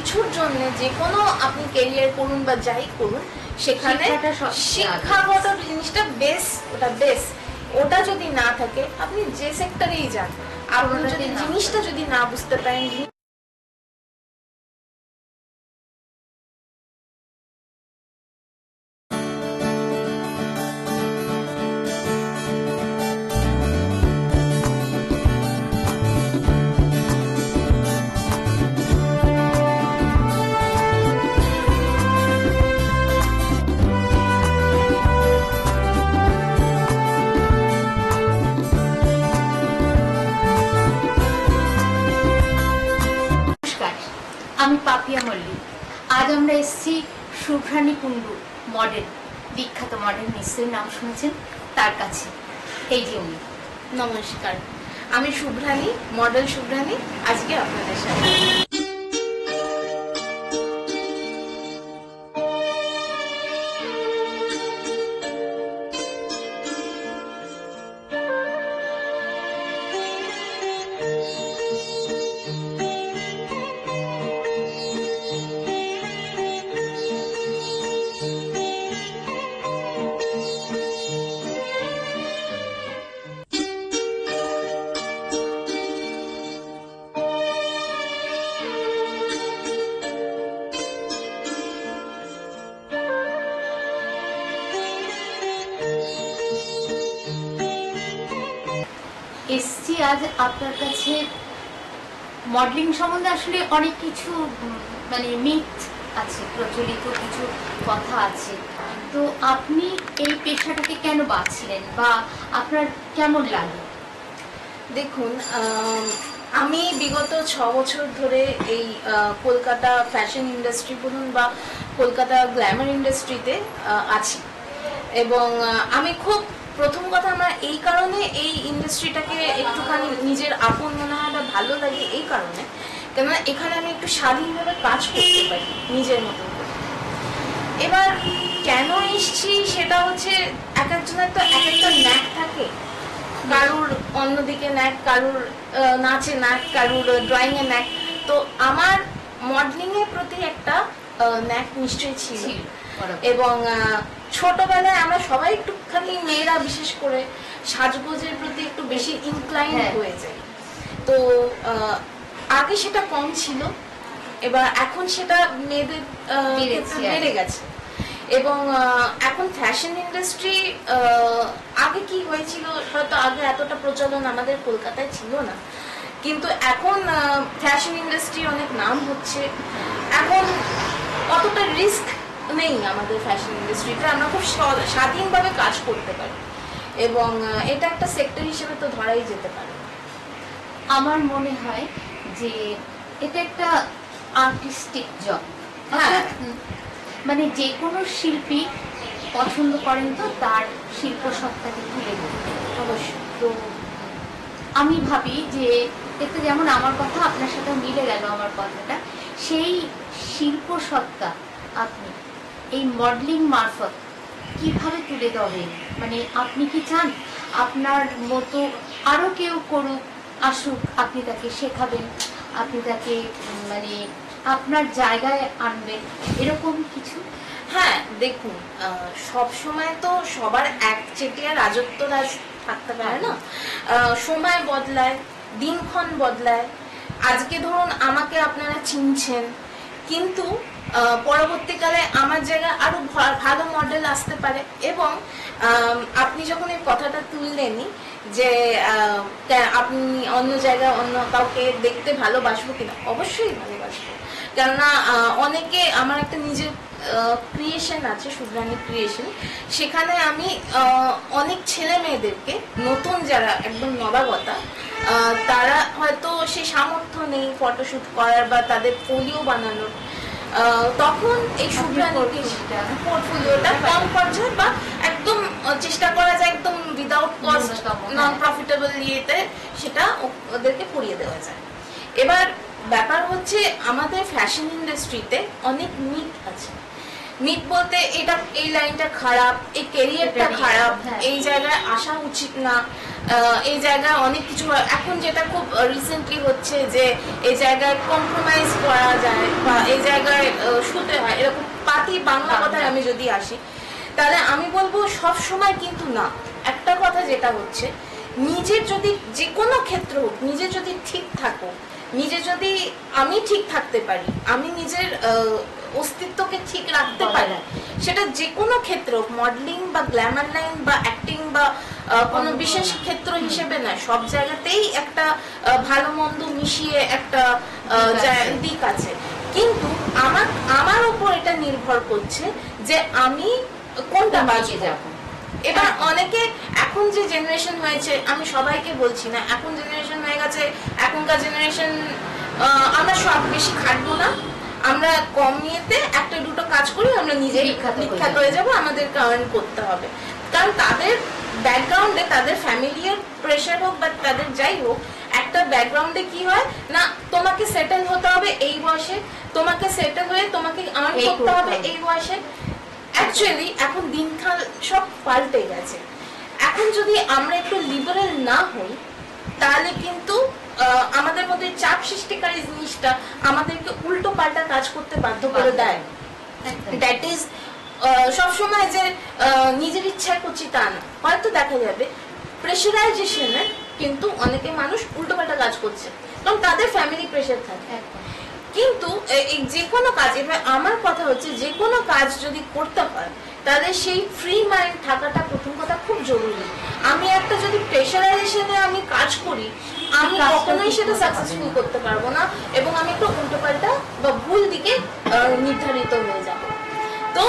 কিছুর জন্য, যে কোনো আপনি ক্যারিয়ার করুন বা যাই করুন, সেখানে শিক্ষাগত জিনিসটা বেস, ওটা বেস, ওটা যদি না থাকে আপনি যে সেক্টরেই যান, আপনি যদি জিনিসটা যদি না বুঝতে পারেন, আমি পাপিয়া মল্লিক। আজ আমরা এসেছি শুভ্রানী কুণ্ডু মডেল, বিখ্যাত মডেল, নিশ্চয়ই নাম শুনেছেন, তার কাছে। এই যে উনি। নমস্কার, আমি শুভ্রানী, মডেল শুভ্রানী, আজকে আপনাদের সাথে। এসছি আজ আপনার কাছে মডেলিং সম্বন্ধে। আসলে অনেক কিছু মানে মিথ আছে, প্রচলিত কিছু কথা আছে। তো আপনি এই পেশাটাকে কেন বাছলেন বা আপনার কেমন লাগে? দেখুন, আমি বিগত 6 বছর ধরে এই কলকাতা ফ্যাশন ইন্ডাস্ট্রি বলুন বা কলকাতা গ্ল্যামার ইন্ডাস্ট্রিতে আছি, এবং আমি খুব, প্রথম কথা আমার এই কারণে এই ইন্ডাস্ট্রিটাকে একটুখানি নিজের আপন মনে হয় বা ভালো লাগে, এই কারণে কেননা এখানে আমি একটু স্বাধীনভাবে কাজ করতে পারি নিজের মতন করে। এবার কেন এসছি সেটা হচ্ছে, এক একজনের তো এক একটা ন্যাক থাকে, কারুর অন্যদিকে ন্যাক, কারুর নাচে ন্যাক, কারুর ড্রয়িং এ ন্যাক। তো আমার মডেলিং এর প্রতি একটা ন্যাক নিশ্চয়ই ছিল, এবং ছোটবেলায় আমরা সবাই একটুখানি মেয়েরা বিশেষ করে সাজগোজের প্রতি একটু বেশি ইনক্লাইন হয়ে যায়। তো আগে সেটা কম ছিল, এবার এখন সেটা মেয়েদের বেড়ে গেছে। এবং এখন ফ্যাশন ইন্ডাস্ট্রি, আগে কি হয়েছিল, হয়তো আগে এতটা প্রচলন আমাদের কলকাতায় ছিল না, কিন্তু এখন ফ্যাশন ইন্ডাস্ট্রি অনেক নাম হচ্ছে। এখন অতটা রিস্ক নেই আমাদের ফ্যাশন ইন্ডাস্ট্রিতে, আমরা খুব স্বাধীনভাবে কাজ করতে পারি, এবং এটা একটা সেক্টর হিসেবে তো ধরাই যেতে পারে। আমার মনে হয় যে এটা একটা আর্টিস্টিক জব। মানে যে কোনো শিল্পী পছন্দ করেন তো তার শিল্প সত্তাকে তুলে ধরতে, অবশ্যই। তো আমি ভাবি যে এতে যেমন আমার কথা আপনার সাথে মিলে গেল, আমার কথাটা, সেই শিল্প সত্তা আপনি এই মডেলিং মারফত কিভাবে তুলে ধরেন? মানে আপনি কি চান আপনার মতো আরো কেউ করুক, আসুক, আপনি তাকে শেখাবেন, আপনি তাকে মানে আপনার জায়গায় আনবেন, এরকম কিছু? হ্যাঁ, দেখুন, সব সময় তো সবার এক চেটিয়া রাজত্ব রাজ থাকতে পারে না। সময় বদলায়, দিনক্ষণ বদলায়। আজকে ধরুন আমাকে আপনারা চিনছেন, কিন্তু পরবর্তীকালে আমার জায়গায় আরো ভালো মডেল আসতে পারে। এবং আপনি যখন এই কথাটা তুললেনই যে আপনি অন্য জায়গায় অন্য কাউকে দেখতে ভালোবাসবো কিনা, অবশ্যই ভালোবাসবো। কেননা অনেকে, আমার একটা নিজের ক্রিয়েশন আছে, শুভ্রানী ক্রিয়েশন, সেখানে আমি অনেক ছেলে মেয়েদেরকে, নতুন যারা একদম নবাগতা, তারা হয়তো সে সামর্থ্য নেই ফটোশুট করার বা তাদের পোলিও বানানোর, তখন এই শুভ্রানী পোর্টফোলিওটা কম খরচে বা একদম চেষ্টা করা যায় একদম উইদাউট কস্ট, নন প্রফিটেবল ইয়েতে সেটা ওদেরকে পড়িয়ে দেওয়া যায়। এবার ব্যাপার হচ্ছে, আমাদের ফ্যাশন ইন্ডাস্ট্রিতে অনেক মিথ আছে। মিথ বলতে, এটা এই লাইনটা খারাপ, এই ক্যারিয়ারটা খারাপ, এই জায়গায় আসা উচিত না, এই জায়গায় অনেক কিছু এখন যেটা খুব রিসেন্টলি হচ্ছে যে এই জায়গায় কম্প্রোমাইজ করা যায় বা এই জায়গায় শুতে হয়, এরকম পাতি বাংলা কথায় আমি যদি আসি, তাহলে আমি বলবো সব সময় কিন্তু না। একটা কথা যেটা হচ্ছে, নিজের যদি যে কোনো ক্ষেত্র হোক, নিজে যদি ঠিক থাকো, নিজে যদি আমি ঠিক থাকতে পারি, আমি নিজের অস্তিত্বকে ঠিক রাখতে পারি, সেটা যে কোনো ক্ষেত্র হোক, মডেলিং বা গ্ল্যামার লাইন বা অ্যাক্টিং বা কোনো বিশেষ ক্ষেত্র হিসেবে না, সব জায়গাতেই একটা ভালো মন্দ মিশিয়ে একটা দিক আছে। কিন্তু আমার উপর এটা নির্ভর করছে যে আমি কোনটা বাজে যাব। এবার অনেকে এখন যে জেনারেশন হয়েছে, আমি সবাইকে বলছি না, এখন জেনারেশন হয়ে গেছে, এখনকার জেনারেশন আমরা সব বেশি খাটবো না, আমরা কম ইয়েতে একটা দুটো কাজ করি, আমরা নিজে বিখ্যাত হয়ে যাবো, আমাদেরকে আর্ন করতে হবে। কারণ তাদের ব্যাকগ্রাউন্ডে, তাদের ফ্যামিলির প্রেশার হোক বা তাদের যাই হোক, একটা ব্যাকগ্রাউন্ডে কি হয় না, তোমাকে সেটেল হতে হবে এই বয়সে, তোমাকে সেটেল হয়ে তোমাকে আর্ন করতে হবে এই বয়সে। অ্যাকচুয়ালি এখন দিনকাল সব পাল্টে গেছে। এখন যদি আমরা একটু লিবারেল না হই, তাহলে কিন্তু আমাদের মধ্যে চাপ সৃষ্টিকারী জিনিসটা আমাদেরকে উল্টো পাল্টা কাজ করতে বাধ্য করে দেয়। দ্যাট ইজ সবসময় যে নিজের ইচ্ছা করছি তা না, হয়তো দেখা যাবে প্রেশারাইজেশনে কিন্তু অনেকে মানুষ উল্টো পাল্টা কাজ করছে, কারণ তাদের ফ্যামিলি প্রেশার থাকে। কিন্তু যে কোনো কাজ, এবার আমার কথা হচ্ছে, যে কোনো কাজ যদি করতে হয় তাহলে সেই ফ্রি মাইন্ড থাকাটা প্রথম কথা খুব জরুরি। আমি একটা যদি প্রেশারাইজেশনে আমি কাজ করি, আমি কখনোই সেটা সাকসেসফুল করতে পারবো না, এবং আমি একটু উল্টোপাল্টা বা ভুল দিকে নির্ধারিত হয়ে যাব। তো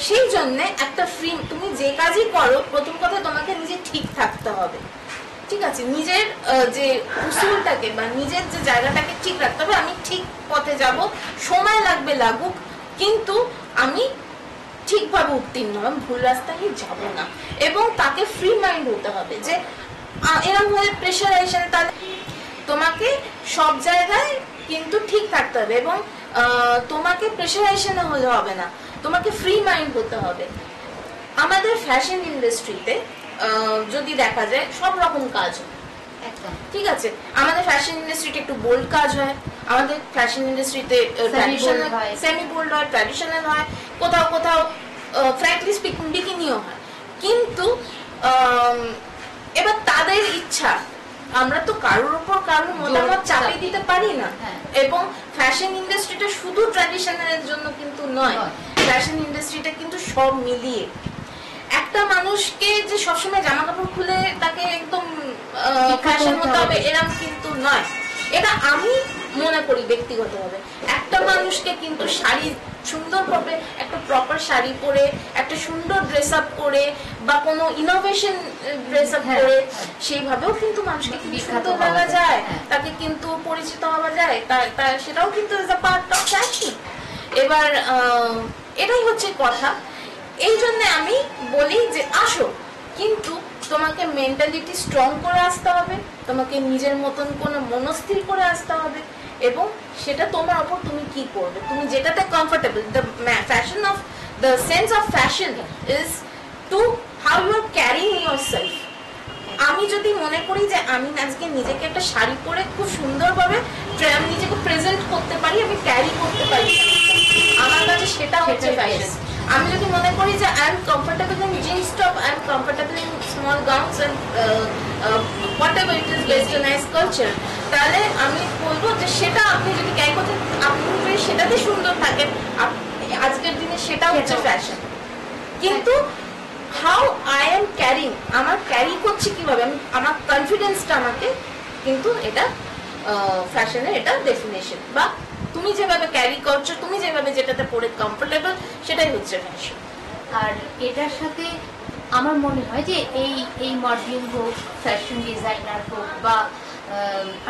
সেই জন্য একটা ফ্রি, তুমি যে কাজই করো, প্রথম কথা তোমাকে নিজে ঠিক থাকতে হবে, ঠিক আছে? নিজের যে উসুলটাকে বা নিজের যে জায়গাটাকে ঠিক রাখতে হবে। আমি ঠিক পথে যাব, সময় লাগবে লাগুক, কিন্তু আমি ঠিকভাবে উত্তীর্ণ হলাম, ভুল রাস্তায় যাব না। এবং তাকে ফ্রি মাইন্ড হতে হবে, যে এরকম হয়ে প্রেশারাইজেশন, তাহলে তোমাকে সব জায়গায় কিন্তু ঠিক থাকতে হবে, এবং তোমাকে প্রেশারাইজেশনে হলে হবে না, তোমাকে ফ্রি মাইন্ড হতে হবে। আমাদের ফ্যাশন ইন্ডাস্ট্রিতে যদি দেখা যায় সব রকম কাজ হয়, ঠিক আছে? আমাদের ফ্যাশন ইন্ডাস্ট্রিতে একটু বোল্ড কাজ হয়, আমাদের ফ্যাশন ইন্ডাস্ট্রিতে ট্র্যাডিশনাল, সেমি বোল্ড হয়, ট্র্যাডিশনাল হয়, কোথাও কোথাও ফ্র্যাঙ্কলি স্পিকিং বিকিনিও হয়। কিন্তু এবার তাদের ইচ্ছা, আমরা তো কারোর উপর কারোর মতামত চাপিয়ে দিতে পারি না। এবং ফ্যাশন ইন্ডাস্ট্রিটা শুধু ট্র্যাডিশনালের জন্য কিন্তু নয়, ফ্যাশন ইন্ডাস্ট্রিটা কিন্তু সব মিলিয়ে। একটা মানুষকে যে সবসময় জামা কাপড় খুলে তাকে একদম ফ্যাশন হতে হবে এরকম কিন্তু নয়, এটা আমি মনে করি ব্যক্তিগতভাবে। একটা মানুষকে কিন্তু শাড়ি সুন্দরভাবে, একটা প্রপার শাড়ি পরে, একটা সুন্দর ড্রেস আপ করে বা কোনো ইনোভেশন ড্রেস আপ করে, সেইভাবেও কিন্তু মানুষকে বিখ্যাত হওয়া যায়, তাকে কিন্তু পরিচিত হওয়া যায়, সেটাও কিন্তু is a part of fashion. এবার এটাই হচ্ছে কথা। এই জন্য আমি বলি যে আসো, কিন্তু তোমাকে মেন্টালিটি স্ট্রং করে আসতে হবে, তোমাকে নিজের মতন কোনো মনস্থির করে আসতে হবে, এবং সেটা তোমার উপর তুমি কি করবে, তুমি যেটাতে comfortable. The fashion of the sense of fashion is to how you are carrying yourself. আমি যদি মনে করি যে আমি আজকে নিজেকে একটা শাড়ি পরে খুব সুন্দরভাবে নিজেকে প্রেজেন্ট করতে পারি, আমি ক্যারি করতে পারি, আমার কাছে সেটা হচ্ছে ফ্যাশন। আমি যদি মনে করি যে I am comfortable in jeans top, I am comfortable in small gowns and whatever it is westernized culture, তাহলে আমি বলবো যে সেটা আপনি যদি ক্যারি করতে, আপনি যদি সেটাতে সুন্দর থাকেন, আজকের দিনে সেটা হচ্ছে ফ্যাশন। কিন্তু হাউ আই এম ক্যারিং, আমার ক্যারি করছি কিভাবে, আমি আমার কনফিডেন্সটা আমাকে, কিন্তু এটা ফ্যাশনের এটা ডেফিনেশন, বা তুমি যেভাবে ক্যারি করছো, তুমি যেভাবে যেটাতে পরে কমফোর্টেবল, সেটাই হচ্ছে ফ্যাশন। আর এটার সাথে আমার মনে হয় যে এই মডেলিং হোক, ফ্যাশন ডিজাইনার হোক বা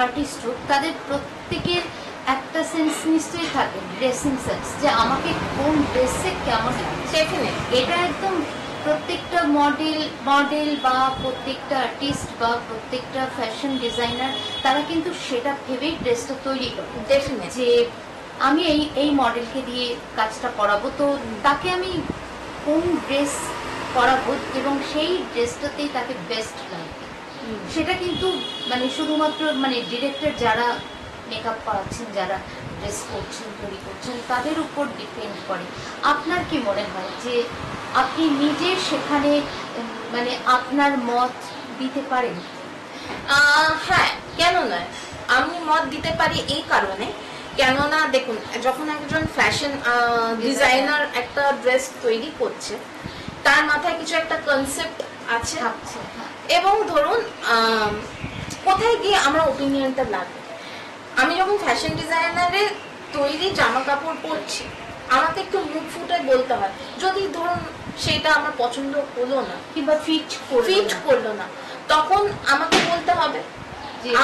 আর্টিস্ট হোক, তাদের প্রত্যেকের একটা সেন্স নিশ্চয়ই থাকে, ড্রেসিং সেন্স, যে আমাকে কোন ড্রেসে কেমন লাগছে। এটা একদম প্রত্যেকটা মডেল বা প্রত্যেকটা আর্টিস্ট বা প্রত্যেকটা ফ্যাশন ডিজাইনার, তারা কিন্তু সেটা ভেবেই ড্রেসটা তৈরি করে। যে আমি এই মডেলকে দিয়ে কাজটা করাবো, তো তাকে আমি কোন ড্রেস করাবো এবং সেই ড্রেসটাতেই তাকে বেস্ট লাগবে। সেটা কিন্তু মানে শুধুমাত্র মানে ডিরেক্টর যারা মেকআপ করাচ্ছেন, যারা ড্রেস করছেন, তৈরি করছেন, তাদের উপর ডিপেন্ড করে। আপনার কি মনে হয় যে আপনি নিজে সেখানে মানে আপনার মত দিতে পারেন? হ্যাঁ, কেন নয়, আমি মত দিতে পারি এই কারণে, কেননা দেখুন, যখন একজন ফ্যাশন ডিজাইনার একটা ড্রেস তৈরি করছে, তার মাথায় কিছু একটা কনসেপ্ট আছে, এবং ধরুন কোথায় গিয়ে আমরা ওপিনিয়নটা লাগবে। আমি যখন ফ্যাশন ডিজাইনারের তৈরি জামা কাপড় পরছি, আমাকে একটু মুখ ফুটে বলতে হয়। যদি ধরুন সেটা আমার পছন্দ হলো না কিংবা ফিট করলো না, তখন আমাকে বলতে হবে।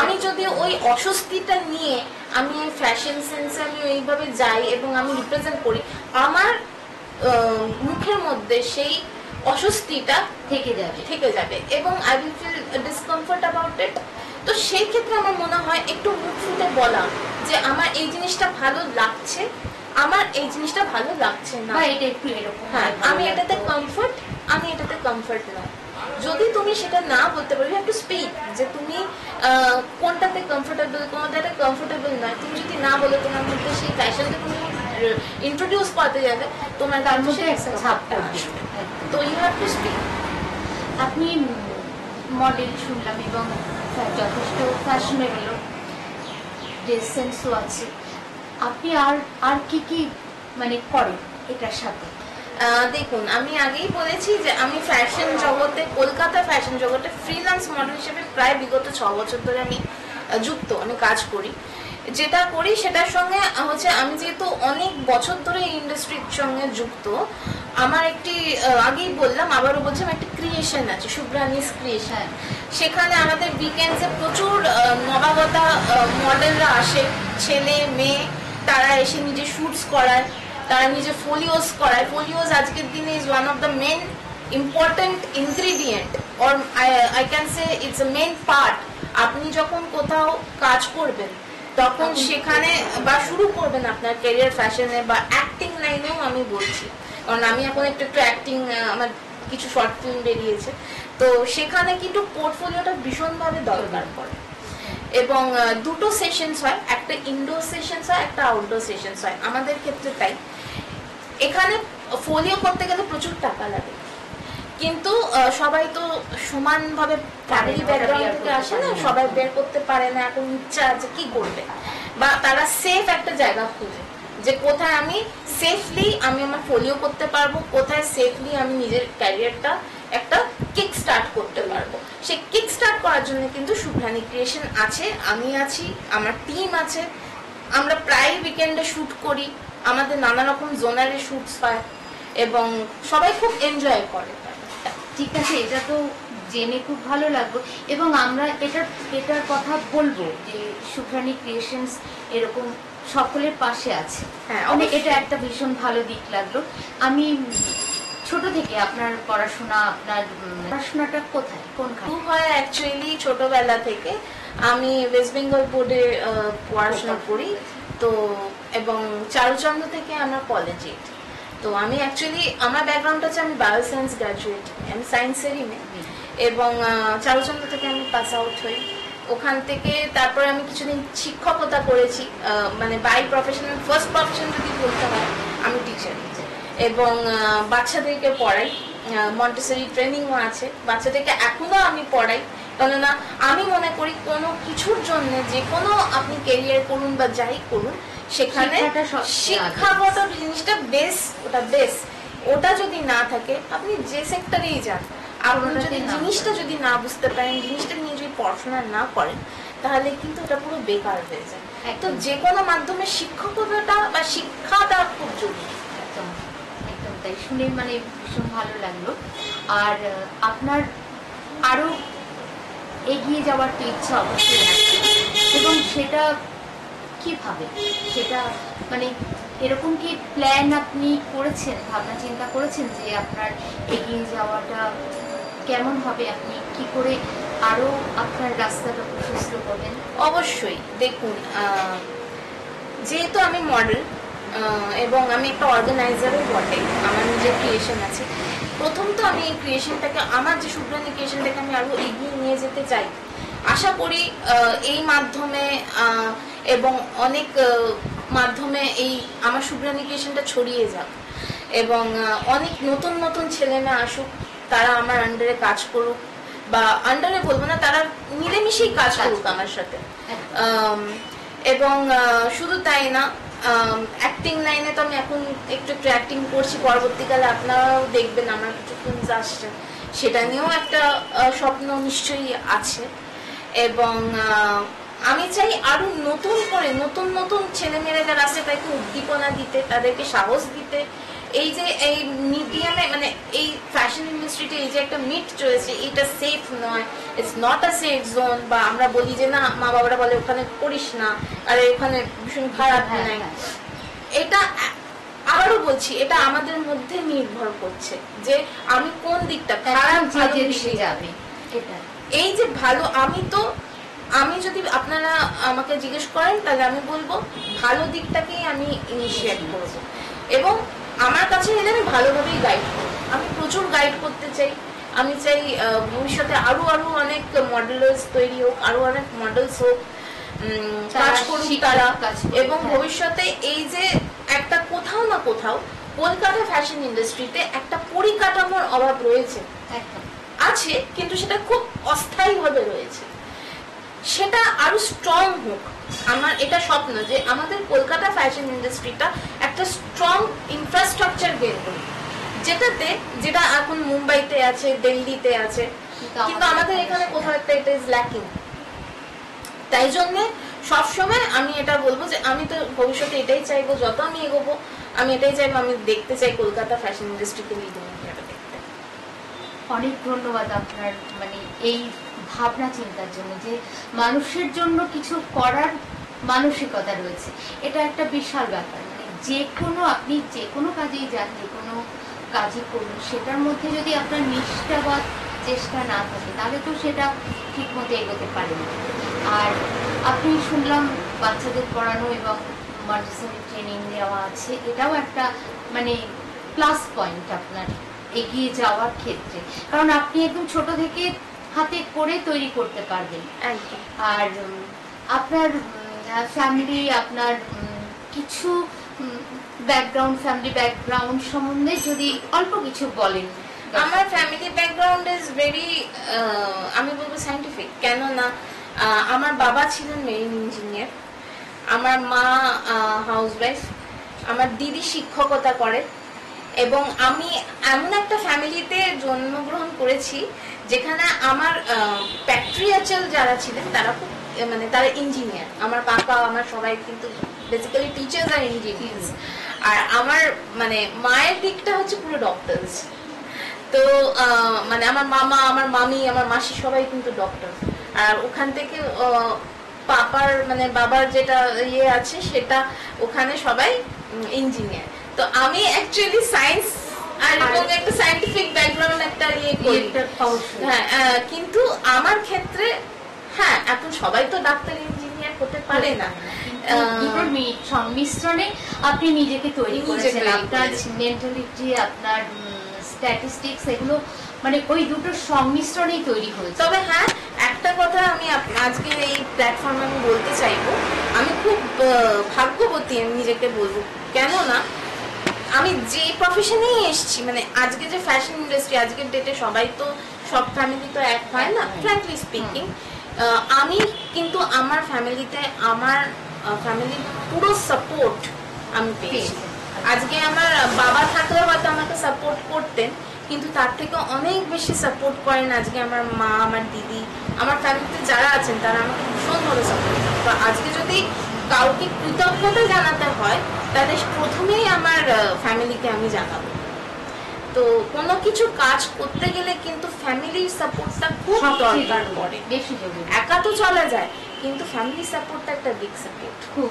আমি যদি ওই অস্বস্তিটা নিয়ে আমি ফ্যাশন সেন্সে আমি এইভাবে যাই এবং আমি রিপ্রেজেন্ট করি, আমার মুখের মধ্যে সেই অস্বস্তিটা থেকে যাবে এবং I will feel discomfort about it. তো সেই ক্ষেত্রে আমার মনে হয় একটু মুখ ফুটে বলা যে আমার এই জিনিসটা ভালো লাগছে, আমার এই জিনিসটা ভালো লাগছে না, হ্যাঁ আমি এটাতে কমফর্ট না। যদি তুমি সেটা না বলতে পারো, ইউ হ্যাভ টু স্পিক, যে তুমি কোনটাতে কমফোর্টেবল, কোনটাতে কমফোর্টেবল নয়। তুমি যদি না বলো, তোমার মধ্যে সেই ফ্যাশনকে তুমি ইন্ট্রোডিউস করতে যাবে, তোমার তার মধ্যে একটা ছাপটা আসবে। তো ইউ হ্যাভ টু স্পিক। আপনি মডেল শুনলাম এবং যথেষ্ট ফ্যাশনেবল, ড্রেস সেন্সও আছে। আপনি আর কি মানে করেন এটার সাথে? দেখুন, আমি আগেই বলেছি যে আমি ফ্যাশন জগতে, কলকাতা ফ্যাশন জগতে ফ্রিল্যান্স মডেল হিসেবে প্রায় বিগত 6 বছর ধরে আমি যুক্ত, আমি কাজ করি। যেটা করি সেটার সঙ্গে হচ্ছে, আমি যেহেতু অনেক বছর ধরে এই ইন্ডাস্ট্রির সঙ্গে যুক্ত, আমার একটি আগেই বললাম, আবারও বলছি, আমার একটি ক্রিয়েশন আছে, শুভ্রানীস ক্রিয়েশন। সেখানে আমাদের উইকেন্ডসে প্রচুর নবাগতা মডেলরা আসে, ছেলে মেয়ে, তারা এসে নিজে শুটস করায়, তারা নিজে ফোলিওস করায়। ফোলিওস আজকের দিনে is one of the main important ingredient, or I can say it's a main part. আপনি যখন কোথাও কাজ করবেন, তখন সেখানে বা শুরু করবেন আপনার ক্যারিয়ার ফ্যাশনে বা অ্যাক্টিং লাইনেও আমি বলছি, কারণ আমি এখন একটু অ্যাক্টিং, আমার কিছু শর্ট ফিল্ম বেরিয়েছে, তো সেখানে কিন্তু পোর্টফোলিওটা ভীষণভাবে দরকার পড়ে। এবং দুটো সেশনস হয়, একটা ইনডোর সেশনস হয়, একটা আউটডোর সেশনস হয়। আমাদের ক্ষেত্রে তাই, এখানে ফোলিও করতে গেলে প্রচুর টাকা লাগে, কিন্তু সবাই তো সমানভাবে ফ্যামিলি ব্যাকগ্রাউন্ড থেকে আসে না, সবাই বের করতে পারে না। এখন ইচ্ছা আছে কি করবে, বা তারা সেফ একটা জায়গা খুঁজে যে কোথায় আমি সেফলি আমি আমার ফোলিও করতে পারবো, কোথায় সেফলি আমি নিজের ক্যারিয়ারটা একটা কিক স্টার্ট করতে পারবো। সেই কিক স্টার্ট করার জন্য কিন্তু শুভ্রানী ক্রিয়েশন আছে, আমি আছি, আমার টিম আছে। আমরা প্রায় উইকেন্ডে শুট করি, আমাদের নানা রকম জোনারে শুটস হয় এবং সবাই খুব এনজয় করে। ঠিক আছে, এটা তো জেনে খুব ভালো লাগলো এবং আমরা এটার কথা বলবো যে শুভ্রানী ক্রিয়েশনস এরকম সকলের পাশে আছে। হ্যাঁ, এটা একটা ভীষণ ভালো দিক লাগলো। আমি ছোট থেকে আপনার পড়াশোনাটা কোথায়, কোনখানে হয়? অ্যাকচুয়ালি ছোটবেলা থেকে আমি ওয়েস্ট বেঙ্গল বোর্ডে পড়াশোনা করি, তো এবং চারুচন্দ্র থেকে আমরা কলেজে। তো আমি অ্যাকচুয়ালি আমার ব্যাকগ্রাউন্ড হচ্ছে, আমি বায়ো সায়েন্স গ্র্যাজুয়েট, আমি সায়েন্সেরই মেয়ে, এবং চারুচন্দ্র থেকে আমি পাস আউট হই। ওখান থেকে তারপরে আমি কিছুদিন শিক্ষকতা করেছি, মানে বাই প্রফেশনাল, ফার্স্ট প্রফেশন যদি বলতে হয় আমি টিচার, এবং বাচ্চাদেরকে পড়াই, মন্টেসরি ট্রেনিংও আছে, বাচ্চাদেরকে এখনো আমি পড়াই। কেননা আমি মনে করি কোনো কিছুর জন্য, যে কোনো আপনি ক্যারিয়ার করুন বা যাই করুন, সেখানে শিক্ষাগত জিনিসটা বেস, ওটা যদি না থাকে আপনি যে সেক্টরেই যান, আপনি যদি জিনিসটা যদি না বুঝতে পারেন, জিনিসটা নিয়ে যদি পড়াশোনা না করেন, তাহলে কিন্তু ওটা পুরো বেকার হয়ে যায়। তো যে কোনো মাধ্যমে শিক্ষকতা বা শিক্ষাটা খুব জরুরি। একদম তাই, শুনে মানে ভীষণ ভালো লাগলো। আর আপনার আরো এগিয়ে যাওয়ার তো ইচ্ছা অবশ্যই আছে, এবং সেটা কিভাবে, সেটা মানে এরকম কি প্ল্যান আপনি করেছেন, ভাবনা চিন্তা করেছেন যে আপনার এগিয়ে যাওয়াটা কেমন হবে, আপনি কি করে আরো আপনার রাস্তাটা প্রশস্ত করবেন? অবশ্যই দেখুন, যেহেতু আমি মডেল, এবং আমি একটা অর্গানাইজারও বটে, আমার নিজের ক্রিয়েশন আছে। প্রথম তো আমি এই ক্রিয়েশনটাকে, আমার যে শুভ্রানী ক্রিয়েশনটাকে আমি আরো এগিয়ে নিয়ে যেতে চাই। আশা করি এই মাধ্যমে এবং অনেক মাধ্যমে এই আমার শুভ্রানী ক্রিয়েশনটা ছড়িয়ে যাক এবং অনেক নতুন নতুন ছেলেমেয়ে আসুক, তারা আমার আন্ডারে কাজ করুক, বা আন্ডারে বলবো না, তারা মিলেমিশেই কাজ করুক আমার সাথে। এবং শুধু তাই না, অ্যাক্টিং লাইনে তো আমি এখন একটু একটু অ্যাক্টিং করছি, পরবর্তীকালে আপনারাও দেখবেন আমার কিছু ফিল্মস আসছে, সেটা নিয়েও একটা স্বপ্ন নিশ্চয়ই আছে। এবং আমি চাই আরো নতুন করে নতুন নতুন ছেলেমেয়েরা যারা আছে তাদেরকে উদ্দীপনা দিতে, তাদেরকে সাহস দিতে। এই যে এই মিডিয়ামে, মানে এই ফ্যাশন ইন্ডাস্ট্রিতে এই যে একটা মিট চলেছে, এটা সেফ নয়, it's not a safe zone, বা আমরা বলি যে না, মা বাবারা বলে ওখানে করিস না, আর ওখানে ভীষণ খারাপ নাই। এটা আবারও বলছি, এটা আমাদের মধ্যে নির্ভর করছে যে আমি কোন দিকটা খারাপ ভালো যাবে। এই যে ভালো, আমি যদি আপনারা আমাকে জিজ্ঞেস করেন তাহলে আমি বলবো ভালো দিকটাকেই আমি ইনিশিয়েট করব, এবং আমার কাছে এলে আমি ভালোভাবেই গাইড করবো। আমি প্রচুর গাইড করতে চাই। আমি চাই ভবিষ্যতে আরো আরো অনেক মডেলার্স তৈরি হোক, আরো অনেক মডেলস হোক, কাজ করুক তারা। এবং ভবিষ্যতে এই যে একটা কোথাও না কোথাও কলকাতা ফ্যাশন ইন্ডাস্ট্রিতে একটা পরিকাঠামোর অভাব রয়েছে, আছে, কিন্তু সেটা খুব অস্থায়ী ভাবে রয়েছে, সেটা আরো স্ট্রং হোক। আমার এটা স্বপ্ন যে আমাদের কলকাতা ফ্যাশন ইন্ডাস্ট্রিটা একটা স্ট্রং ইনফ্রাস্ট্রাকচার গেইন করুক, যেটা এখন মুম্বাইতে আছে, দিল্লিতে আছে, কিন্তু আমাদের এখানে কোথাও একটা এটা ইজ ল্যাকিং। তাই জন্য সবসময় আমি এটা বলবো যে আমি তো ভবিষ্যতে এটাই চাইবো, যত আমি এগোবো আমি এটাই চাইবো, আমি দেখতে চাই কলকাতা ফ্যাশন ইন্ডাস্ট্রিকে লিডিং হিসেবে দেখতে। অনেক ধন্যবাদ আপনার মানে এই ভাবনা চিন্তার জন্য, যে মানুষের জন্য কিছু করার মানসিকতা রয়েছে, এটা একটা বিশাল ব্যাপার। মানে আপনি যে কোনো কাজেই যান, যে কোনো কাজই করুন, সেটার মধ্যে যদি আপনার নিষ্ঠাবাদ চেষ্টা না থাকে তাহলে তো সেটা ঠিক মতো এগোতে পারে না। আর আপনি শুনলাম বাচ্চাদের পড়ানো এবং মন্টেসরি ট্রেনিং দেওয়া আছে, এটাও একটা মানে প্লাস পয়েন্ট আপনার এগিয়ে যাওয়ার ক্ষেত্রে, কারণ আপনি একদম ছোট থেকে হাতে করে তৈরি করতে পারবেন। আর আপনার ফ্যামিলি, আপনার কিছু ফ্যামিলি ব্যাকগ্রাউন্ড সম্বন্ধে যদি অল্প কিছু বলেন। আমার ফ্যামিলি ব্যাকগ্রাউন্ড ইজ ভেরি, আমি বলবো সায়েন্টিফিক। কেননা আমার বাবা ছিলেন মেরিন ইঞ্জিনিয়ার, আমার মা হাউসওয়াইফ, আমার দিদি শিক্ষকতা করে, এবং আমি এমন একটা ফ্যামিলিতে জন্মগ্রহণ করেছি যেখানে আমার প্যাট্রিয়ার্চাল যারা ছিলেন তারা খুব মানে তারা ইঞ্জিনিয়ার। আমার কাকা, আমার সবাই কিন্তু বেসিক্যালি টিচার্স আর ইঞ্জিনিয়ার্স। আর আমার মানে মায়ের দিকটা হচ্ছে পুরো ডক্টরস। তো মানে আমার মামা, আমার মামি, আমার মাসি সবাই কিন্তু ডক্টর। আর ওখান থেকে বাবার যেটা ইয়ে আছে সেটা ওখানে সবাই ইঞ্জিনিয়ার। তো আমি অ্যাকচুয়ালি সায়েন্স আর একটা সায়েন্টিফিক ব্যাকগ্রাউন্ড একটা ইয়ে করি। হ্যাঁ, কিন্তু আমার ক্ষেত্রে হ্যাঁ, এখন সবাই তো ডাক্তার ইঞ্জিনিয়ার হতে পারে না। সংমিশ্রণে আপনি নিজেকে তৈরি করেছেন, আপনার মেন্টালিটি, আপনার স্ট্যাটিস্টিক্স, এগুলো মানে ওই দুটোর সংমিশ্রণেই তৈরি হয়েছে। তবে হ্যাঁ, একটা কথা আমি আজকে এই প্ল্যাটফর্মে আমি বলতে চাইবো, আমি খুব ভাগ্যবতী আমি নিজেকে বলবো। কেননা আমি যে প্রফেশনেই এসেছি, মানে আজকে যে ফ্যাশন ইন্ডাস্ট্রি, আজকের ডেটে সবাই তো, সব ফ্যামিলি তো এক হয় না, ফ্র্যাঙ্কলি স্পিকিং। আমি কিন্তু আমার ফ্যামিলিতে, আমার ফ্যামিলির পুরো সাপোর্ট আমি পেয়েছি। আজকে আমার বাবা থাকলে হয়তো আমাকে সাপোর্ট করতেন, কিন্তু তার থেকে অনেক বেশি সাপোর্ট করেন আজকে আমার মা, আমার দিদি, আমার ফ্যামিলিতে যারা আছেন তারা আমাকে ভীষণভাবে সাপোর্ট করেন। তো আজকে যদি কাউকে কৃতজ্ঞতা জানাতে হয় তাহলে প্রথমেই আমার ফ্যামিলিকে আমি জানাবো। তো কোনো কিছু কাজ করতে গেলে কিন্তু ফ্যামিলির সাপোর্টটা খুব দরকার পড়ে, বেশি জরুরি। একা তো চলা যায়, কিন্তু ফ্যামিলি সাপোর্টটা একটা বিগ সাপোর্ট। খুব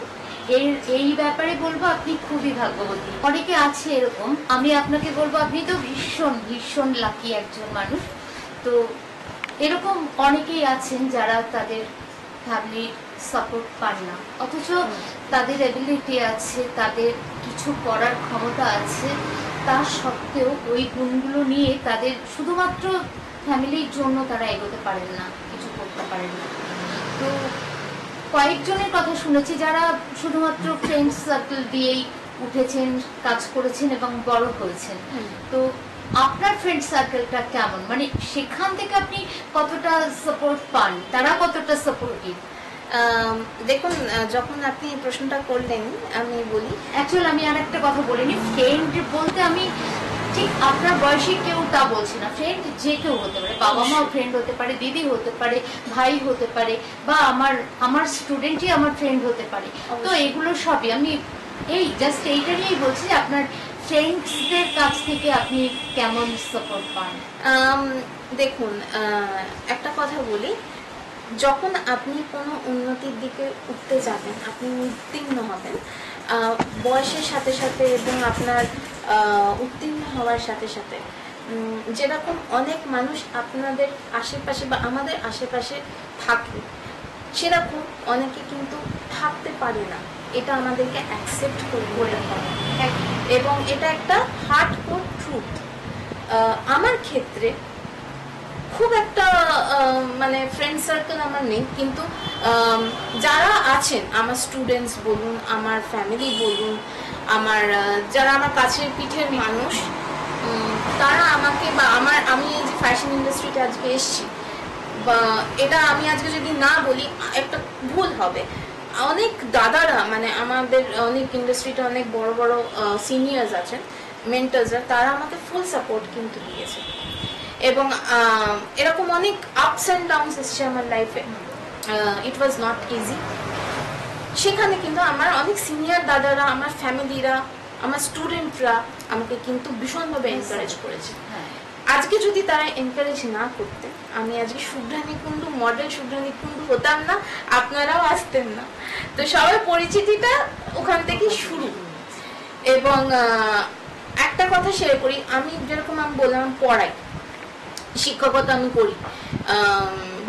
এই ব্যাপারে বলবো আপনি খুবই ভাগ্যবতী। অনেকে আছে এরকম, আমি আপনাকে বলবো আপনি তো ভীষণ ভীষণ লাকি একজন মানুষ। তো এরকম অনেকেই আছেন যারা তাদের ফ্যামিলির সাপোর্ট পান না, অথচ তাদের এবিলিটি আছে, তাদের কিছু করার ক্ষমতা আছে, তা সত্ত্বেও ওই গুণগুলো নিয়ে তাদের শুধুমাত্র ফ্যামিলির জন্য তারা এগোতে পারেন না, কিছু করতে পারেন না। তো কয়েকজনের কথা শুনেছি যারা শুধুমাত্র ফ্রেন্ড সার্কেল দিয়েই উঠেছেন, কাজ করেছেন এবং বড় হয়েছেন। তো আপনার ফ্রেন্ড সার্কেলটা কেমন, মানে সেখান থেকে আপনি কতটা সাপোর্ট পান, তারা কতটা সাপোর্টিভ? দেখুন, যখন আপনি এই প্রশ্নটা করলেন আমি বলি, অ্যাকচুয়ালি আমি আর একটা কথা বলিনি, ফ্রেন্ড বলতে আমি ঠিক আপনার বয়সী কেউ তা বলছি না, ফ্রেন্ড যে কেউ হতে পারে, বাবা মাও ফ্রেন্ড হতে পারে, দিদি হতে পারে, ভাই হতে পারে, বা আমার স্টুডেন্টই আমার ফ্রেন্ড হতে পারে। তো এগুলো সবই আমি এই জাস্ট এইটা নিয়েই বলছি যে আপনার ফ্রেন্ডসদের কাছ থেকে আপনি কেমন সাপোর্ট পান। দেখুন, একটা কথা বলি, যখন আপনি কোনো উন্নতির দিকে উঠতে যাবেন, আপনি উত্তীর্ণ হবেন, বয়সের সাথে সাথে এবং আপনার উত্তীর্ণ হওয়ার সাথে সাথে যেরকম অনেক মানুষ আপনাদের আশেপাশে বা আমাদের আশেপাশে থাকে, সেরকম অনেকে কিন্তু থাকতে পারে না। এটা আমাদেরকে অ্যাকসেপ্ট করে হবে, এবং এটা একটা হার্ডকোর ট্রুথ। আমার ক্ষেত্রে খুব একটা মানে ফ্রেন্ড সার্কেল আমার নেই, কিন্তু যারা আছেন, আমার স্টুডেন্টস বলুন, আমার ফ্যামিলি বলুন, আমার যারা আমার কাছের পিঠের মানুষ, তারা আমাকে বা আমি এই যে ফ্যাশন ইন্ডাস্ট্রিতে আজকে এসেছি, বা এটা আমি আজকে যদি না বলি একটা ভুল হবে, অনেক দাদারা, মানে আমাদের অনেক ইন্ডাস্ট্রিতে অনেক বড় বড় সিনিয়র্স আছেন, মেন্টরসরা, তারা আমাকে ফুল সাপোর্ট কিন্তু দিয়েছে। এবং এরকম অনেক আপস অ্যান্ড ডাউনস এসছে আমার লাইফে, ইট ওয়াজ নট ইজি। সেখানে কিন্তু আমার অনেক সিনিয়র দাদারা, আমার ফ্যামিলিরা, আমার স্টুডেন্টরা আমাকে কিন্তু ভীষণভাবে এনকারেজ করেছে। আজকে যদি তারা এনকারেজ না করতে, আমি আজকে শুভ্রানী কুন্ডু, মডেল শুভ্রানী কুন্ডু হতাম না, আপনারাও আসতেন না। তো সবার পরিচিতিটা ওখান থেকে শুরু। এবং একটা কথা শেয়ার করি, আমি যেরকম আমি বললাম পড়াই, শিক্ষকতা আমি করি,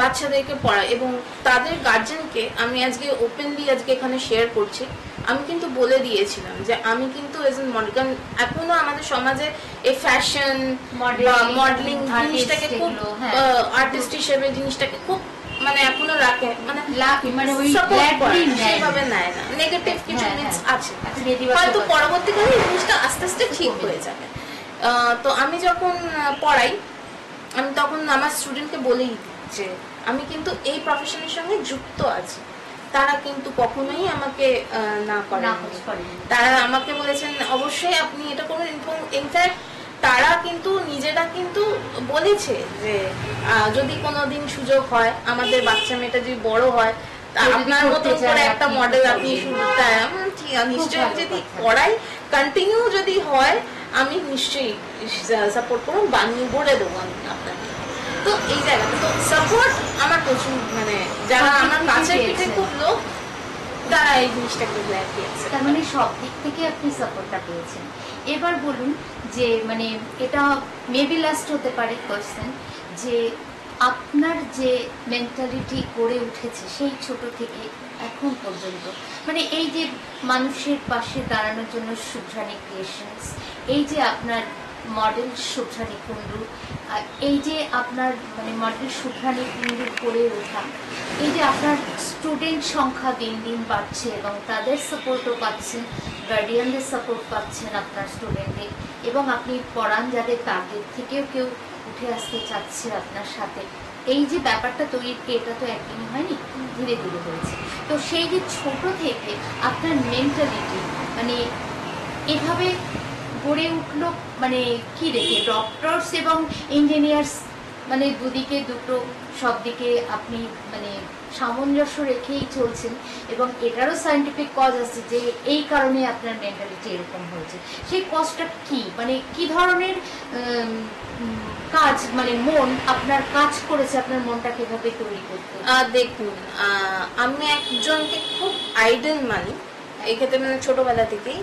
বাচ্চাদেরকে পড়াই, এবং তাদের গার্জেনকে আমি আজকে ওপেনলি আজকে এখানে শেয়ার করছি। আমি কিন্তু বলে দিয়েছিলাম যে আমি কিন্তু এজ এ মডেল, কারণ এখনো আমাদের সমাজে এই ফ্যাশন মডেলিং জিনিসটাকে খুব আর্টিস্ট হিসেবে জিনিসটাকে খুব মানে এখনো রাখে, মানে সেভাবে নেয় না, নেগেটিভ কিছু আছে, হয়তো পরবর্তীকালে এই জিনিসটা আস্তে আস্তে ঠিক হয়ে যাবে। তো আমি যখন পড়াই, আমি তখন আমার স্টুডেন্টকে বলেই যে আমি কিন্তু এই প্রফেশনের সঙ্গে যুক্ত আছি। তারা কিন্তু কখনোই আমাকে না করে, তারা আমাকে বলেছেন অবশ্যই আপনি এটা করুন। ইনফ্যাক্ট তারা কিন্তু নিজেরা কিন্তু বলেছে যে যদি কোনোদিন সুযোগ হয়, আমাদের বাচ্চা মেয়েটা যদি বড় হয়, আপনার মতো করে একটা মডেল আপনি নিশ্চয়ই যদি করাই কন্টিনিউ যদি হয়, আমি নিশ্চয়ই সাপোর্ট করুন, বানিয়ে গড়ে দেবো আমি আপনাকে। তো এই জায়গাটা তো সাপোর্ট আমার প্রচুর, মানে যারা আমার কাছে পিঠে খুব লোক, তারা এই জিনিসটাকে পেয়েছে। তার মানে সব দিক থেকে আপনি সাপোর্টটা পেয়েছেন। এবার বলুন যে মানে এটা মেবি লাস্ট হতে পারে কোয়েশ্চেন, যে আপনার যে মেন্টালিটি গড়ে উঠেছে সেই ছোট থেকে এখন পর্যন্ত, মানে এই যে মানুষের পাশে দাঁড়ানোর জন্য শুভ্রানী ক্রিয়েশনস, এই যে আপনার মডেল শুভ্রানী কুন্ডু, এই যে আপনার মানে মডেল শুভ্রানী কুন্ডু গড়ে ওঠা, এই যে আপনার স্টুডেন্ট সংখ্যা দিন দিন বাড়ছে এবং তাদের সাপোর্টও পাচ্ছেন, গার্ডিয়ানদের সাপোর্ট পাচ্ছেন আপনার স্টুডেন্টদের, এবং আপনি পড়ান যাদের, তাদের থেকেও কেউ উঠে আসতে চাচ্ছে আপনার সাথে। এই যে ব্যাপারটা তৈরি, এটা তো একদিন হয়নি, ধীরে ধীরে হয়েছে। তো সেই যে ছোট থেকে আপনার মেন্টালিটি মানে এভাবে গড়ে উঠলো, মানে কি রেখে ডক্টরস এবং ইঞ্জিনিয়ার্স, মানে দুদিকে দুটো, সব দিকে আপনি মানে সামঞ্জস্য রেখেই চলছেন, এবং এটারও সায়েন্টিফিক কজ আছে যে এই কারণে আপনার মেন্টালিটি এরকম হয়েছে। সেই কজটা কি, মানে কি ধরনের কাজ, মানে মন আপনার কাজ করেছে আপনার মনটাকে এভাবে তৈরি করতে? দেখুন, আমি একজনকে খুব আইডল মানি, এই ক্ষেত্রে মানে ছোটবেলা থেকেই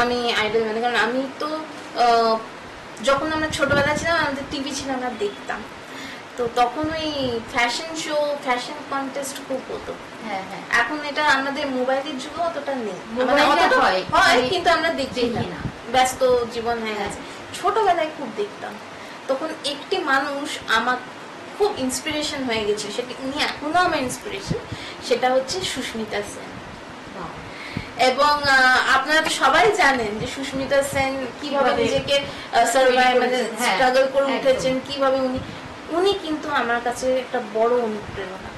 আমি আইডল মানি। কারণ আমি তো যখন আমরা ছোটবেলা ছিলাম, আমাদের টিভি ছিল, আমরা দেখতাম। তো তখন ওই ফ্যাশন শো, ফ্যাশন কন্টেস্ট খুব হতো। হ্যাঁ হ্যাঁ, এখন এটা আমাদের মোবাইলের যুগে অতটা নেই, মোবাইলে হয় কিন্তু আমরা দেখি না, ব্যস্ত জীবন হয়ে গেছে। ছোটবেলায় খুব দেখতাম, তখন একটি মানুষ আমার খুব ইন্সপিরেশন হয়ে গেছে, সেটা উনি এখনো আমার ইন্সপিরেশন, সেটা হচ্ছে সুস্মিতা সেন। এবং আপনারা তো সবাই জানেন যে সুস্মিতা সেন কিভাবে নিজেকে সার্ভাইভ মানে স্ট্রাগল করে উঠেছেন, কিভাবে উনি কিন্তু আমার কাছে একটা বড় অনুপ্রেরণা।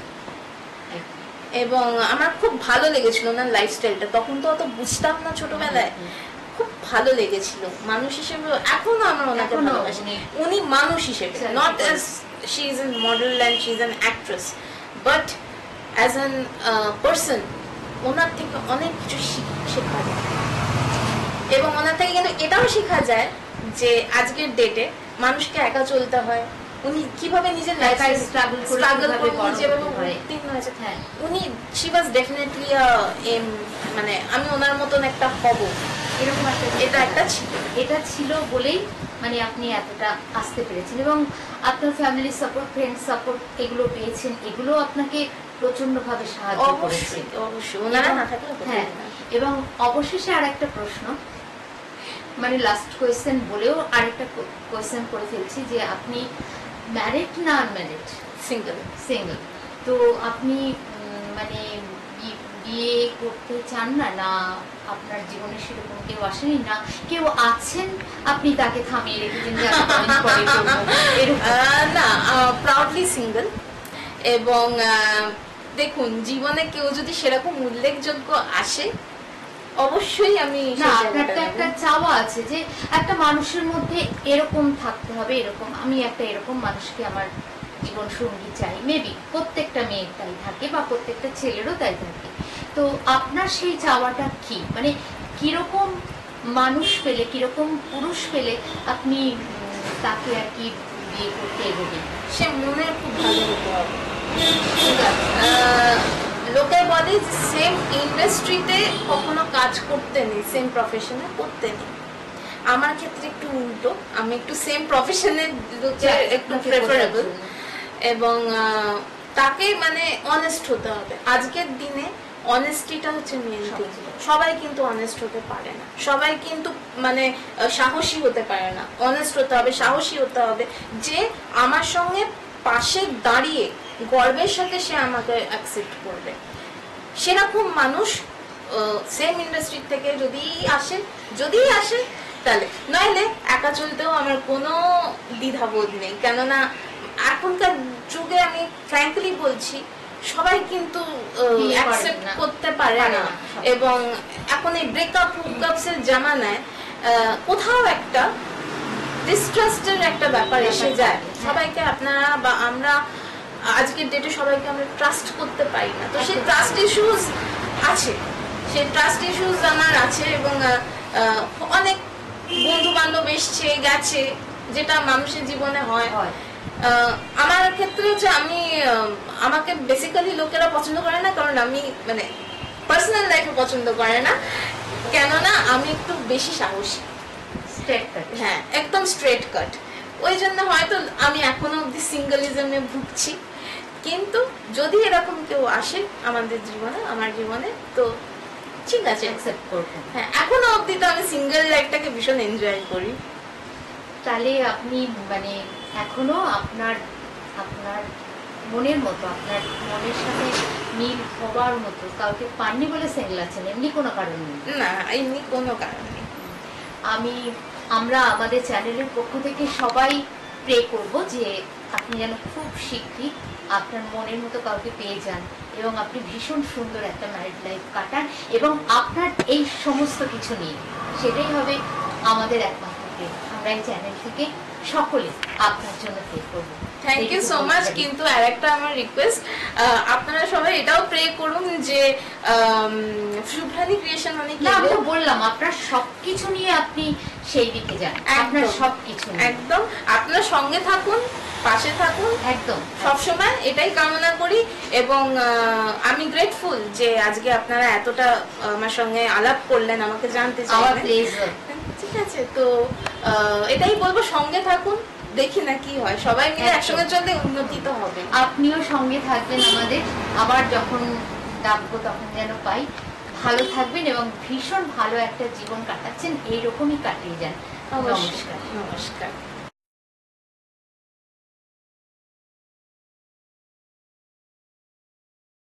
এবং আমার খুব ভালো লেগেছিল ওনার লাইফস্টাইলটা, তখন তো অত বুঝতাম না ছোটবেলায়, খুব ভালো লেগেছিল মানুষ হিসেবে। এখনো আমরা ওনাকে ভালোবাসি, উনি মানুষ হিসেবে, not as she is an model and she is an actress, but as an person ওনার থেকে অনেক কিছু শেখা যায়। এবং ওনার থেকে কিন্তু এটাও শেখা যায় যে আজকের ডেটে মানুষকে একা চলতে হয়, উনি কিভাবে নিজের লাইফে স্ট্রাগল করে যেভাবে উত্তীর্ণ হয়েছে। উনি শি ওয়াজ ডেফিনেটলি মানে আমি ওনার মতন একটা হব, এরকম এটা একটা ছিল, এটা ছিল বলেই মানে আপনি এতটা আসতে পেরেছেন। এবং আপনার ফ্যামিলি সাপোর্ট, ফ্রেন্ড সাপোর্ট এগুলো পেয়েছেন, এগুলো আপনাকে প্রচন্ড ভাবে সাহায্য করেছে। অবশ্যই ওনারা না থাকলে। হ্যাঁ, এবং অবশেষে আর একটা প্রশ্ন, মানে লাস্ট কোয়েশ্চেন বলেও আরেকটা কোয়েশ্চেন করে ফেলছি, যে আপনি ম্যারিড না আনম্যারিড? সিঙ্গেল। সিঙ্গেল। তো আপনি মানে বিয়ে করতে চান না, না আপনার জীবনে সেরকম কেউ আসেনি, না কেউ আছেন আপনি তাকে থামিয়ে রেখেছেন যে না, প্রাউডলি সিঙ্গেল। এবং দেখুন, জীবনে কেউ যদি সেরকম উল্লেখযোগ্য আসে অবশ্যই আমি, না আপনার তো একটা চাওয়া আছে যে একটা মানুষের মধ্যে এরকম থাকতে হবে, এরকম আমি একটা এরকম মানুষকে আমার জীবন সঙ্গী চাই। মেবি প্রত্যেকটা মেয়ের তাই থাকে বা প্রত্যেকটা ছেলেরও তাই থাকে। তো আপনার সেই চাওয়াটা কি, মানে কিরকম মানুষ পেলে, কিরকম পুরুষ পেলে আপনি তাকে আর কি বিয়ে করতে এগোবেন? সে মনে খুব ভালো হতে হবে। লোকে বলে যে সেম ইন্ডাস্ট্রিতে কখনো কাজ করতে নেই, সেম প্রফেশনে করতে নেই। আমার ক্ষেত্রে একটু উল্টো, আমি একটু সেম প্রফেশনে একটু প্রেফারেবল। এবং তাকে মানে অনেস্ট হতে হবে। আজকের দিনে অনেস্টিটা হচ্ছে মেইন থিং। সবাই কিন্তু অনেস্ট হতে পারে না, সবাই কিন্তু মানে সাহসী হতে পারে না। অনেস্ট হতে হবে, সাহসী হতে হবে, যে আমার সঙ্গে পাশে দাঁড়িয়ে গর্বের সাথে সে আমাকে অ্যাকসেপ্ট করবে। সেরকম মানুষ সেম ইন্ডাস্ট্রি থেকে যদি আসে তাহলে, নইলে একা চলতেও আমার কোনো দ্বিধাবোধ নেই। কেননা এখনকার যুগে আমি ফ্র্যাঙ্কলি বলছি, সবাই কিন্তু অ্যাকসেপ্ট করতে পারে না। এবং এখন এই ব্রেকআপ হুকআপস এর জামানায় কোথাও একটা ডিস্ট্রাস্টের একটা ব্যাপার এসে যায়। সবাইকে আপনারা বা আমরা আজকের ডেটে সবাইকে আমরা ট্রাস্ট করতে পারি না। তো সেই ট্রাস্ট ইস্যুস আছে, সেই ট্রাস্ট ইস্যুস আমার আছে। এবং অনেক বন্ধু বান্ধব এসছে গেছে, যেটা মানুষের জীবনে হয়। আমার ক্ষেত্রে হচ্ছে আমাকে বেসিক্যালি লোকেরা পছন্দ করে না, কারণ আমি মানে পার্সোনাল লাইফে পছন্দ করে না, কেননা আমি একটু বেশি সাহসী। হ্যাঁ, একদম স্ট্রেট কাট। ওই জন্য হয়তো আমি এখনো অব্দি সিঙ্গেলিজমে ভুগছি। কিন্তু যদি এরকম কেউ আসে আমাদের জীবনে, আমার জীবনে, তো ঠিক আছে, অ্যাকসেপ্ট করব। হ্যাঁ, এখনো অব্দি তো আমি সিঙ্গেল লাইফটাকে ভীষণ এনজয় করি। তাহলে আপনি মানে এখনো আপনার মনের মতো, আপনার মনের সাথে মিল হবার মতো কাউকে পাননি বলে সিঙ্গেল আছেন, এমনি কোনো কারণ নেই? না, এমনি কোনো কারণ নেই। আমরা আমাদের চ্যানেলের পক্ষ থেকে সবাই প্রে করব যে আপনি যেন খুব শীঘ্রই আপনার মনের মতো কাউকে পেয়ে যান, এবং আপনি ভীষণ সুন্দর একটা ম্যারিড লাইফ কাটান, এবং আপনার এই সমস্ত কিছু নিয়ে সেটাই হবে আমাদের একমাত্র প্রে। আমরা এই চ্যানেল থেকে সকলে আপনার জন্য প্রে করবো। Thank you so much. কিন্তু আরেকটা আমার রিকোয়েস্ট, আপনারা সবাই এটাও প্রে করুন যে শুভ্রানী ক্রিয়েশন অনেক, না আমি তো বললাম আপনার সবকিছু নিয়ে আপনি সেই দিকে যান, আপনার সবকিছু একদম আপনার সঙ্গে থাকুন, পাশে থাকুন, একদম সবসময় এটাই কামনা করি। এবং আমি গ্রেটফুল যে আজকে আপনারা এতটা আমার সঙ্গে আলাপ করলেন, আমাকে জানতে চাইলেন। আমার প্লেজার। ঠিক আছে, তো এটাই বলবো, সঙ্গে থাকুন, দেখি না কি হয়, সবাই মিলে একদম। একসঙ্গে চললে উন্নতি তো হবে। আপনিও সঙ্গে থাকবেন আমাদের, আবার যখন ডাকবো তখন যেন পাই। ভালো থাকবেন এবং ভীষণ ভালো একটা জীবন কাটাচ্ছেন, এইরকমই কাটিয়ে যান। অবশ্যই। নমস্কার। নমস্কার।